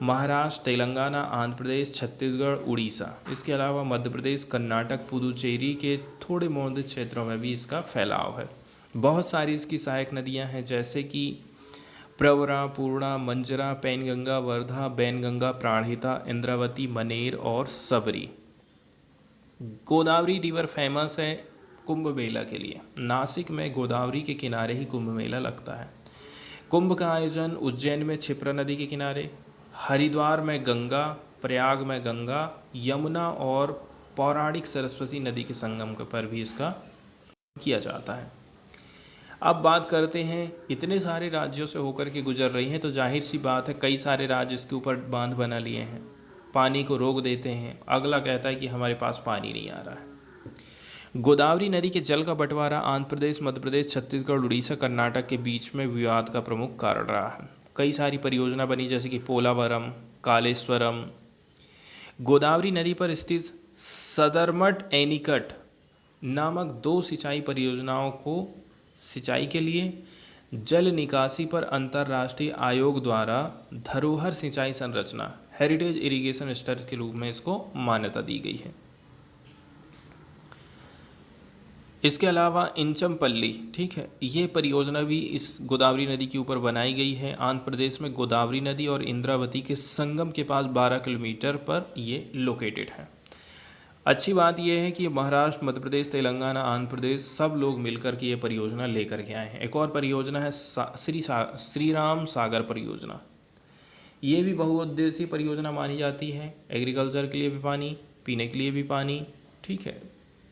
महाराष्ट्र, तेलंगाना, आंध्र प्रदेश, छत्तीसगढ़, उड़ीसा। इसके अलावा मध्य प्रदेश, कर्नाटक, पुदुचेरी के थोड़े मोहल्ले क्षेत्रों में भी इसका फैलाव है। बहुत सारी इसकी सहायक नदियां हैं, जैसे कि प्रवरा, पूर्णा, मंजरा, पैनगंगा, वर्धा, बैनगंगा, प्राणहिता, इंद्रावती, मनेर और सबरी। गोदावरी रिवर फेमस है कुंभ मेला के लिए। नासिक में गोदावरी के किनारे ही कुंभ मेला लगता है। कुंभ का आयोजन उज्जैन में क्षिप्रा नदी के किनारे, हरिद्वार में गंगा, प्रयाग में गंगा, यमुना और पौराणिक सरस्वती नदी के संगम पर भी इसका किया जाता है। अब बात करते हैं, इतने सारे राज्यों से होकर के गुजर रही हैं तो जाहिर सी बात है कई सारे राज्य इसके ऊपर बांध बना लिए हैं, पानी को रोक देते हैं। अगला कहता है कि हमारे पास पानी नहीं आ रहा है। गोदावरी नदी के जल का बंटवारा आंध्र प्रदेश, मध्य प्रदेश, छत्तीसगढ़, उड़ीसा, कर्नाटक के बीच में विवाद का प्रमुख कारण रहा है। कई सारी परियोजना बनी, जैसे कि पोलावरम, कालेश्वरम। गोदावरी नदी पर स्थित सदरमठ एनीकट नामक 2 सिंचाई परियोजनाओं को सिंचाई के लिए जल निकासी पर अंतर्राष्ट्रीय आयोग द्वारा धरोहर सिंचाई संरचना हेरिटेज इरिगेशन स्टैट्स के रूप में इसको मान्यता दी गई है। इसके अलावा इंचमपल्ली, ठीक है, ये परियोजना भी इस गोदावरी नदी के ऊपर बनाई गई है। आंध्र प्रदेश में गोदावरी नदी और इंद्रावती के संगम के पास 12 किलोमीटर पर ये लोकेटेड है। अच्छी बात यह है कि महाराष्ट्र, मध्य प्रदेश, तेलंगाना, आंध्र प्रदेश सब लोग मिलकर के ये परियोजना लेकर के आए हैं। एक और परियोजना है श्री राम सागर परियोजना। ये भी बहुउद्देशीय परियोजना मानी जाती है। एग्रीकल्चर के लिए भी पानी, पीने के लिए भी पानी, ठीक है,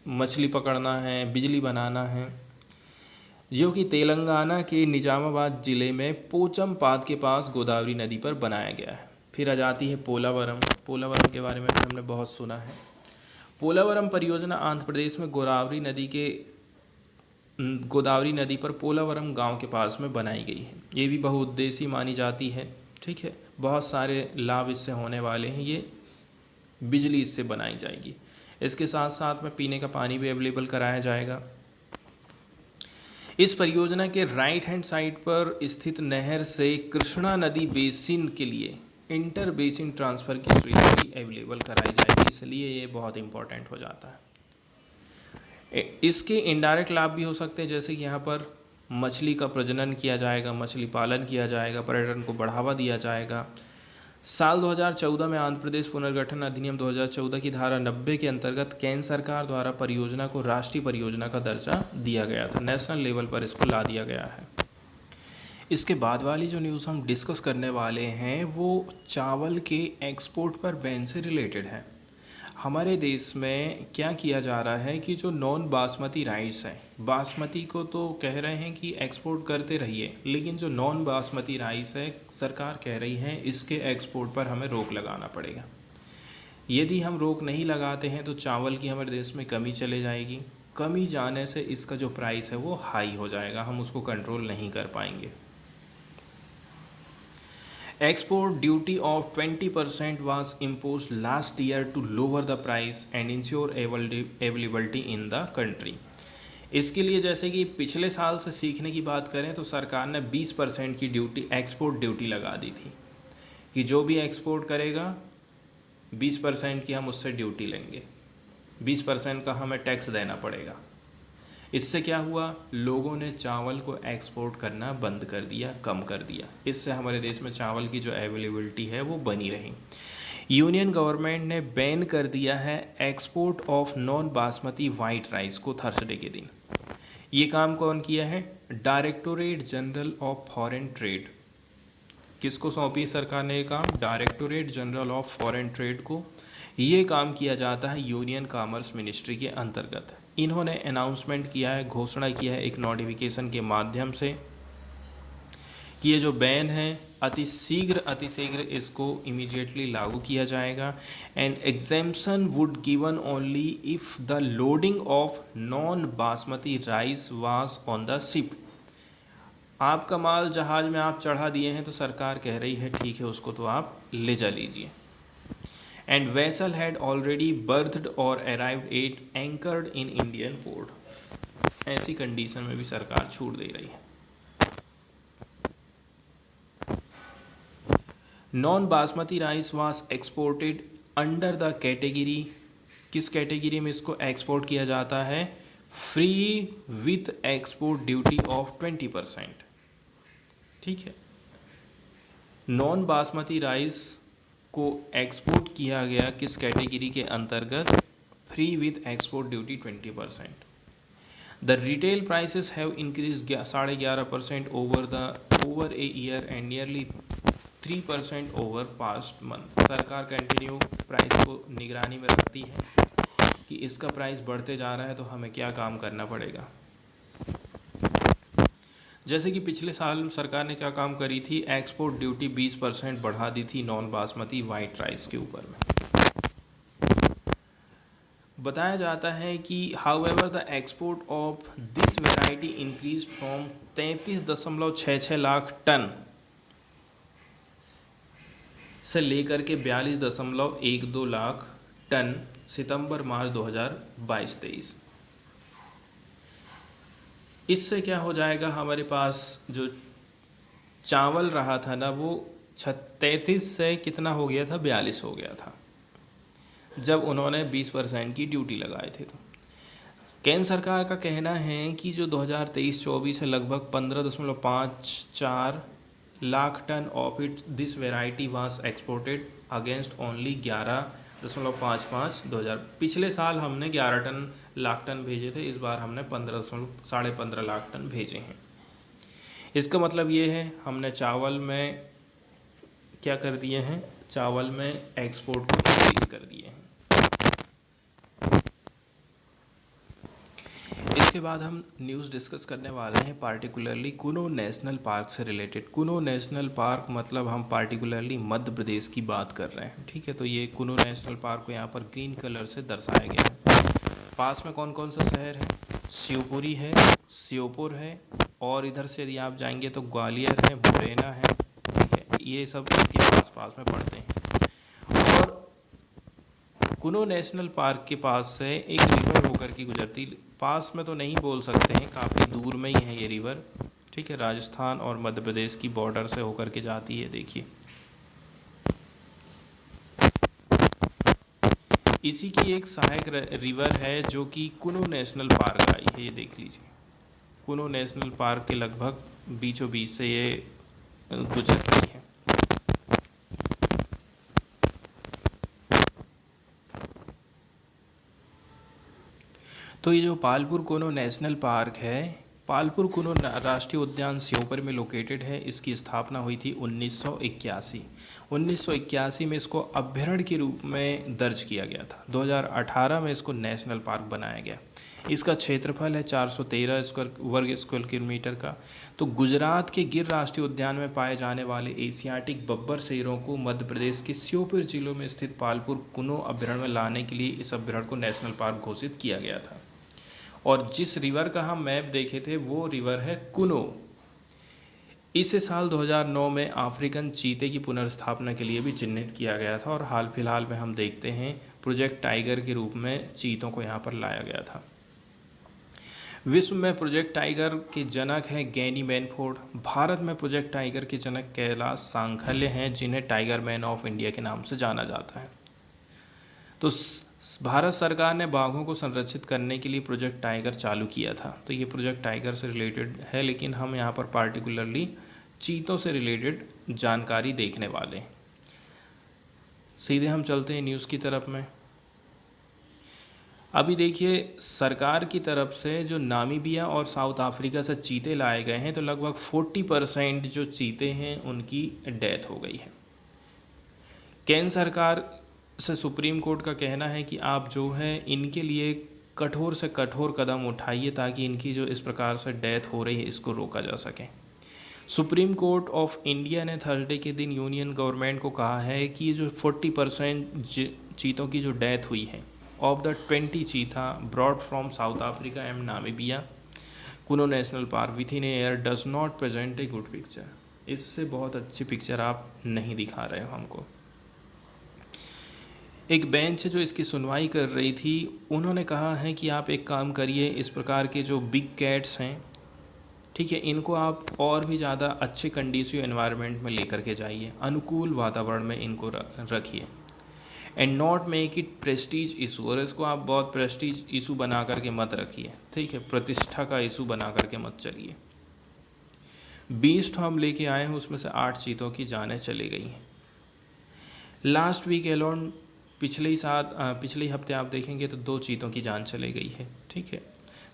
मछली पकड़ना है, बिजली बनाना है, जो कि तेलंगाना के निजामाबाद ज़िले में पोचमपाद के पास गोदावरी नदी पर बनाया गया है। फिर आ जाती है पोलावरम। पोलावरम के बारे में भी हमने बहुत सुना है। पोलावरम परियोजना आंध्र प्रदेश में गोदावरी नदी पर पोलावरम गांव के पास में बनाई गई है। ये भी बहुउद्देशीय मानी जाती है, ठीक है, बहुत सारे लाभ इससे होने वाले हैं। ये बिजली इससे बनाई जाएगी। इसके साथ साथ में पीने का पानी भी अवेलेबल कराया जाएगा। इस परियोजना के राइट हैंड साइड पर स्थित नहर से कृष्णा नदी बेसिन के लिए इंटर बेसिन ट्रांसफ़र की सुविधा भी अवेलेबल कराई जाएगी, इसलिए ये बहुत इंपॉर्टेंट हो जाता है। इसके इनडायरेक्ट लाभ भी हो सकते हैं, जैसे कि यहाँ पर मछली का प्रजनन किया जाएगा, मछली पालन किया जाएगा, पर्यटन को बढ़ावा दिया जाएगा। साल 2014 में आंध्र प्रदेश पुनर्गठन अधिनियम 2014 की धारा 90 के अंतर्गत केंद्र सरकार द्वारा परियोजना को राष्ट्रीय परियोजना का दर्जा दिया गया था। नेशनल लेवल पर इसको ला दिया गया है। इसके बाद वाली जो न्यूज़ हम डिस्कस करने वाले हैं वो चावल के एक्सपोर्ट पर बैन से रिलेटेड है। हमारे देश में क्या किया जा रहा है कि जो नॉन बासमती राइस है, बासमती को तो कह रहे हैं कि एक्सपोर्ट करते रहिए, लेकिन जो नॉन बासमती राइस है सरकार कह रही है इसके एक्सपोर्ट पर हमें रोक लगाना पड़ेगा। यदि हम रोक नहीं लगाते हैं तो चावल की हमारे देश में कमी चले जाएगी। कमी जाने से इसका जो प्राइस है वो हाई हो जाएगा, हम उसको कंट्रोल नहीं कर पाएंगे। Export duty of 20% was imposed last year to lower the price and ensure availability in the country. इसके लिए जैसे कि पिछले साल से सीखने की बात करें तो सरकार ने 20% की ड्यूटी, एक्सपोर्ट ड्यूटी लगा दी थी कि जो भी एक्सपोर्ट करेगा 20% की हम उससे ड्यूटी लेंगे, 20% का हमें टैक्स देना पड़ेगा। इससे क्या हुआ, लोगों ने चावल को एक्सपोर्ट करना बंद कर दिया, कम कर दिया। इससे हमारे देश में चावल की जो अवेलेबिलिटी है वो बनी रही। यूनियन गवर्नमेंट ने बैन कर दिया है export of non basmati white rice को थर्सडे के दिन। ये काम कौन किया है? Directorate general of foreign trade. किसको सौंपी सरकार ने ये काम? Directorate general of foreign trade को। ये काम किया जाता है यूनियन कॉमर्स मिनिस्ट्री के अंतर्गत। इन्होंने अनाउंसमेंट किया है, घोषणा किया है एक नोटिफिकेशन के माध्यम से कि ये जो बैन है अति शीघ्र इसको इमीडिएटली लागू किया जाएगा। And exemption would given only if the loading of non basmati rice was on the ship. आपका माल जहाज में आप चढ़ा दिए हैं तो सरकार कह रही है ठीक है, उसको तो आप ले जा लीजिए। एंड वेसल हैड ऑलरेडी बर्थड और arrived at anchored in Indian port. ऐसी कंडीशन में भी सरकार छूट दे रही है। Non basmati rice was exported under the category, किस कैटेगरी में इसको एक्सपोर्ट किया जाता है? Free with export duty of 20%। ठीक है, नॉन बासमती राइस को एक्सपोर्ट किया गया किस कैटेगरी के अंतर्गत? Free with export duty 20%। The retail prices have increase 11.5% over a year and nearly 3% over past month. सरकार कंटिन्यू प्राइस को निगरानी में रखती है कि इसका प्राइस बढ़ते जा रहा है तो हमें क्या काम करना पड़ेगा। जैसे कि पिछले साल सरकार ने क्या काम करी थी? एक्सपोर्ट ड्यूटी 20% बढ़ा दी थी नॉन बासमती वाइट राइस के ऊपर में। बताया जाता है कि however the export of this variety increase from 33.66 lakh ton से लेकर के 42.12 लाख टन सितंबर मार्च 2022-23। इससे क्या हो जाएगा? हमारे पास जो चावल रहा था ना वो 33 से कितना हो गया था? 42 हो गया था जब उन्होंने 20% की ड्यूटी लगाए थे। तो केंद्र सरकार का कहना है कि जो 2023-24 है लगभग 15.54 lakh ton of it this variety was exported against only 11.55 2000। पिछले साल हमने 11 लाख टन भेजे थे, इस बार हमने 15.15 लाख टन भेजे हैं। इसका मतलब ये है हमने चावल में क्या कर दिए हैं? चावल में एक्सपोर्ट को इंक्रीज कर दिए हैं। इसके बाद हम न्यूज़ डिस्कस करने वाले हैं पार्टिकुलरली कुनो नेशनल पार्क से रिलेटेड। कुनो नेशनल पार्क मतलब हम पार्टिकुलरली मध्य प्रदेश की बात कर रहे हैं। ठीक है, तो ये कुनो नेशनल पार्क को यहाँ पर ग्रीन कलर से दर्शाया गया है। पास में कौन कौन सा शहर है? शिवपुरी है, श्योपुर है, और इधर से यदि आप जाएंगे तो ग्वालियर है, मुरैना है। ठीक है, ये सब इसके पास पास में पड़ते हैं। और कुनो नेशनल पार्क के पास से एक रिवर होकर की गुजरती, पास में तो नहीं बोल सकते हैं, काफ़ी दूर में ही है ये रिवर। ठीक है, राजस्थान और मध्य प्रदेश की बॉर्डर से होकर के जाती है। देखिए इसी की एक सहायक रिवर है जो कि कुनो नेशनल पार्क आई है। ये देख लीजिए, कुनो नेशनल पार्क के लगभग बीचों बीच से ये गुजर रही है। तो ये जो पालपुर कुनो नेशनल पार्क है, पालपुर कुनो राष्ट्रीय उद्यान श्योपुर में लोकेटेड है। इसकी स्थापना हुई थी 1981। 1981 में इसको अभ्यारण्य के रूप में दर्ज किया गया था। 2018 में इसको नेशनल पार्क बनाया गया। इसका क्षेत्रफल है 413 वर्ग स्क्वायर किलोमीटर का। तो गुजरात के गिर राष्ट्रीय उद्यान में पाए जाने वाले एशियाटिक बब्बर शेरों को मध्य प्रदेश के श्योपुर जिलों में स्थित पालपुर कुनो अभ्यारण्य में लाने के लिए इस अभ्यारण्य को नेशनल पार्क घोषित किया गया था। और जिस रिवर का हम मैप देखे थे वो रिवर है कुनो। इसे साल 2009 में अफ्रीकन चीते की पुनर्स्थापना के लिए भी चिन्हित किया गया था। और हाल फिलहाल में हम देखते हैं प्रोजेक्ट टाइगर के रूप में चीतों को यहाँ पर लाया गया था। विश्व में प्रोजेक्ट टाइगर के जनक हैं गैनी मैनफोर्ड। भारत में प्रोजेक्ट टाइगर के जनक कैलाश सांखल्य हैं, जिन्हें टाइगर मैन ऑफ इंडिया के नाम से जाना जाता है। तो भारत सरकार ने बाघों को संरक्षित करने के लिए प्रोजेक्ट टाइगर चालू किया था। तो ये प्रोजेक्ट टाइगर से रिलेटेड है, लेकिन हम यहाँ पर पार्टिकुलरली चीतों से रिलेटेड जानकारी देखने वाले हैं। सीधे हम चलते हैं न्यूज़ की तरफ में। अभी देखिए, सरकार की तरफ से जो नामीबिया और साउथ अफ्रीका से चीते लाए गए हैं, तो लगभग 40% जो चीते हैं उनकी डेथ हो गई है। केंद्र सरकार से सुप्रीम कोर्ट का कहना है कि आप जो है इनके लिए कठोर से कठोर कदम उठाइए ताकि इनकी जो इस प्रकार से डेथ हो रही है इसको रोका जा सके। सुप्रीम कोर्ट ऑफ इंडिया ने थर्सडे के दिन यूनियन गवर्नमेंट को कहा है कि ये जो 40% चीतों की जो डेथ हुई है ऑफ द 20 चीता broad from south Africa and Namibia Kuno national park with in air does not present a good picture. इससे बहुत अच्छी पिक्चर आप नहीं दिखा रहे हो हमको। एक बेंच जो इसकी सुनवाई कर रही थी, उन्होंने कहा है कि आप एक काम करिए, इस प्रकार के जो बिग कैट्स हैं ठीक है, इनको आप और भी ज़्यादा अच्छे कंडीसिव एनवायरनमेंट में लेकर के जाइए, अनुकूल वातावरण में इनको रखिए। And not make it Prestige issue, और इसको आप बहुत प्रेस्टीज इशू बना करके मत रखिए, ठीक है, प्रतिष्ठा का इशू बना करके मत चलिए। 20 हम लेके आए हैं, उसमें से 8 चीतों की जानें चली गई हैं। लास्ट वीक एलोन, पिछले हफ्ते आप देखेंगे तो 2 चीतों की जान चली गई है, ठीक है।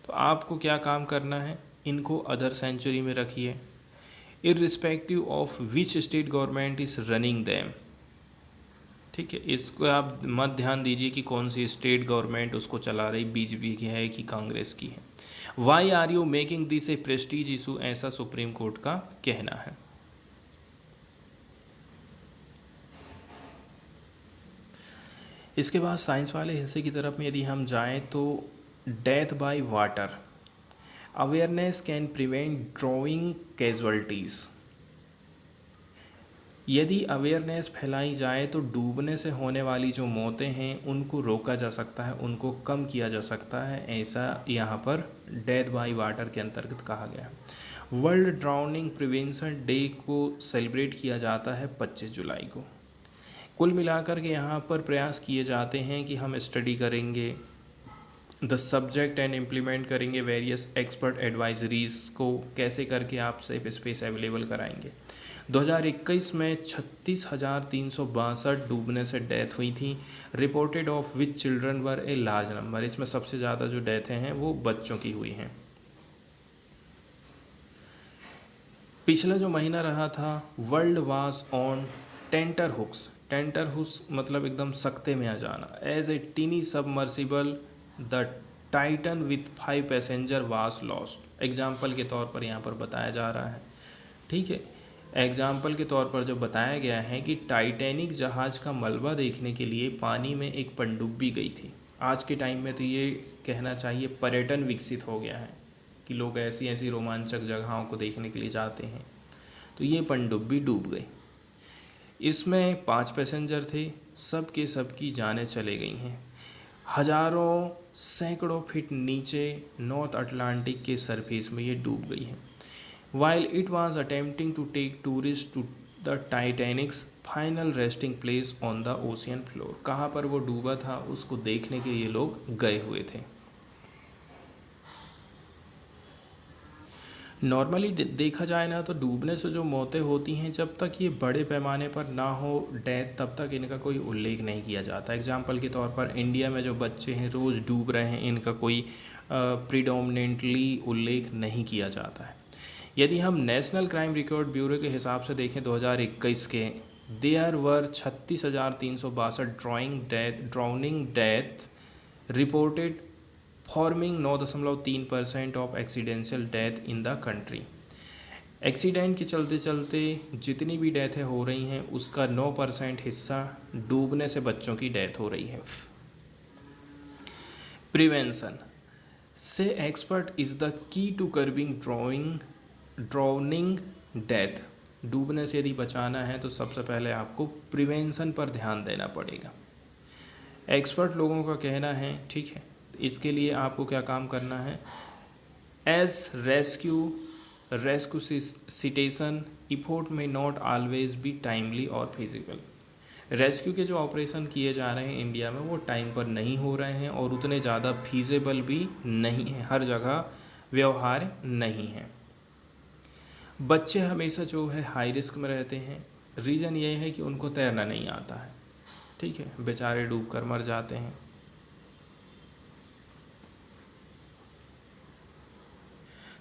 तो आपको क्या काम करना है, इनको अदर सेंचुरी में रखिए, irrespective of which state government is running them, ठीक है। इसको आप मत ध्यान दीजिए कि कौन सी स्टेट गवर्नमेंट उसको चला रही, बीजेपी की है कि कांग्रेस की है। Why are you making this a prestige issue, ऐसा सुप्रीम कोर्ट का कहना है। इसके बाद साइंस वाले हिस्से की तरफ में यदि हम जाएं तो death by water, awareness can prevent drawing casualties. यदि अवेयरनेस फैलाई जाए तो डूबने से होने वाली जो मौतें हैं उनको रोका जा सकता है, उनको कम किया जा सकता है, ऐसा यहाँ पर डेथ बाय वाटर के अंतर्गत कहा गया है। वर्ल्ड ड्राउनिंग प्रिवेंशन डे को सेलिब्रेट किया जाता है 25 जुलाई को। कुल मिलाकर के यहाँ पर प्रयास किए जाते हैं कि हम स्टडी करेंगे द सब्जेक्ट एंड इम्प्लीमेंट करेंगे वेरियस एक्सपर्ट एडवाइजरीज़ को, कैसे करके आप सेफ स्पेस अवेलेबल कराएंगे। 2021 में 36,362 डूबने से डेथ हुई थी, reported of which children were a large number. इसमें सबसे ज़्यादा जो डेथें हैं वो बच्चों की हुई हैं। पिछला जो महीना रहा था, world was on tenter hooks. Tenter hooks मतलब एकदम सख्ते में आ जाना। As a tiny submersible the Titan with 5 passenger was lost. Example के तौर पर यहाँ पर बताया जा रहा है, ठीक है। एग्जाम्पल के तौर पर जो बताया गया है कि टाइटैनिक जहाज़ का मलबा देखने के लिए पानी में एक पनडुब्बी गई थी। आज के टाइम में तो ये कहना चाहिए पर्यटन विकसित हो गया है कि लोग ऐसी ऐसी रोमांचक जगहों को देखने के लिए जाते हैं। तो ये पनडुब्बी डूब गई, इसमें 5 पैसेंजर थे, सब के सब की जानें चले गई हैं। हजारों सैकड़ों फीट नीचे नॉर्थ अटलांटिक के सरफेस में ये डूब गई है। While it was attempting to take tourists to the Titanic's final resting place on the ocean floor, कहाँ पर वो डूबा था उसको देखने के लिए लोग गए हुए थे। नॉर्मली देखा जाए ना तो डूबने से जो मौतें होती हैं, जब तक ये बड़े पैमाने पर ना हो डेथ, तब तक इनका कोई उल्लेख नहीं किया जाता। एग्जाम्पल के तौर पर इंडिया में जो बच्चे हैं रोज़ डूब रहे हैं, इनका कोई प्रीडोमिनेंटली उल्लेख नहीं किया जाता है। यदि हम नेशनल क्राइम रिकॉर्ड ब्यूरो के हिसाब से देखें 2021 के, there were 36,362 drowning death reported, forming 9.3% of accidental death in the country. Accident के चलते चलते जितनी भी डेथें हो रही हैं उसका 9% हिस्सा डूबने से बच्चों की डेथ हो रही है। प्रिवेंशन से expert is the key to curbing drowning death. डूबने से यदि बचाना है तो सबसे पहले आपको प्रिवेंशन पर ध्यान देना पड़ेगा। एक्सपर्ट लोगों का कहना है, ठीक है, इसके लिए आपको क्या काम करना है, एज रेस्क्यू सिटेशन इफोर्ट में नॉट ऑलवेज बी टाइमली और फिजिकल। रेस्क्यू के जो ऑपरेशन किए जा रहे हैं इंडिया में वो टाइम पर नहीं हो रहे हैं और उतने ज़्यादा फीजेबल भी नहीं हैं, हर जगह व्यवहार नहीं है। बच्चे हमेशा जो है हाई रिस्क में रहते हैं। रीज़न ये है कि उनको तैरना नहीं आता है, ठीक है, बेचारे डूब कर मर जाते हैं।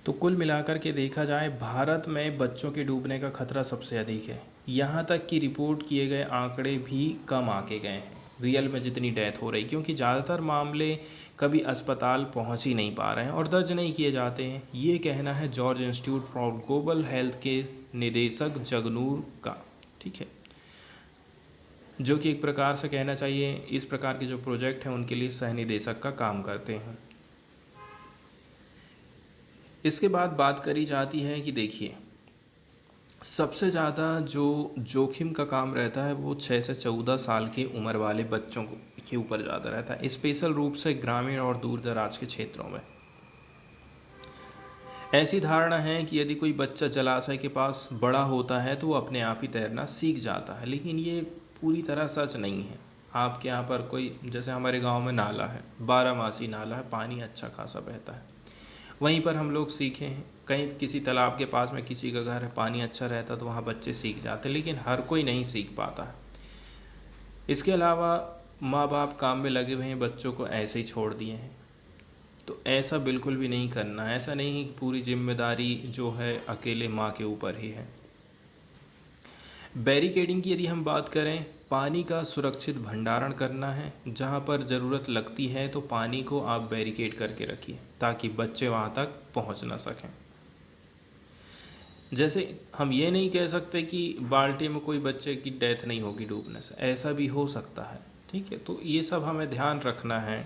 तो कुल मिलाकर के देखा जाए भारत में बच्चों के डूबने का खतरा सबसे अधिक है। यहाँ तक कि रिपोर्ट किए गए आंकड़े भी कम आके गए हैं रियल में जितनी डेथ हो रही, क्योंकि ज़्यादातर मामले कभी अस्पताल पहुँच ही नहीं पा रहे हैं और दर्ज नहीं किए जाते हैं। ये कहना है George institute for global health के निदेशक जगनूर का, ठीक है, जो कि एक प्रकार से कहना चाहिए इस प्रकार के जो प्रोजेक्ट हैं उनके लिए सह निदेशक का काम करते हैं। इसके बाद बात करी जाती है कि देखिए सबसे ज़्यादा जो जोखिम का काम रहता है वो 6 से 14 साल की उम्र वाले बच्चों के ऊपर ज़्यादा रहता है, स्पेशल रूप से ग्रामीण और दूर दराज के क्षेत्रों में। ऐसी धारणा है कि यदि कोई बच्चा जलाशय के पास बड़ा होता है तो वो अपने आप ही तैरना सीख जाता है, लेकिन ये पूरी तरह सच नहीं है। आपके यहाँ पर कोई, जैसे हमारे गांव में नाला है, 12 मासी नाला है, पानी अच्छा खासा बहता है, वहीं पर हम लोग सीखे हैं। कहीं किसी तालाब के पास में किसी का घर है, पानी अच्छा रहता तो वहाँ बच्चे सीख जाते, लेकिन हर कोई नहीं सीख पाता है। इसके अलावा माँ बाप काम में लगे हुए हैं, बच्चों को ऐसे ही छोड़ दिए हैं, तो ऐसा बिल्कुल भी नहीं करना है। ऐसा नहीं कि पूरी जिम्मेदारी जो है अकेले माँ के ऊपर ही है। बैरिकेडिंग की यदि हम बात करें, पानी का सुरक्षित भंडारण करना है। जहाँ पर ज़रूरत लगती है तो पानी को आप बैरिकेड करके रखिए ताकि बच्चे वहाँ तक पहुँच ना सकें। जैसे हम ये नहीं कह सकते कि बाल्टी में कोई बच्चे की डेथ नहीं होगी डूबने से, ऐसा भी हो सकता है, ठीक है। तो ये सब हमें ध्यान रखना है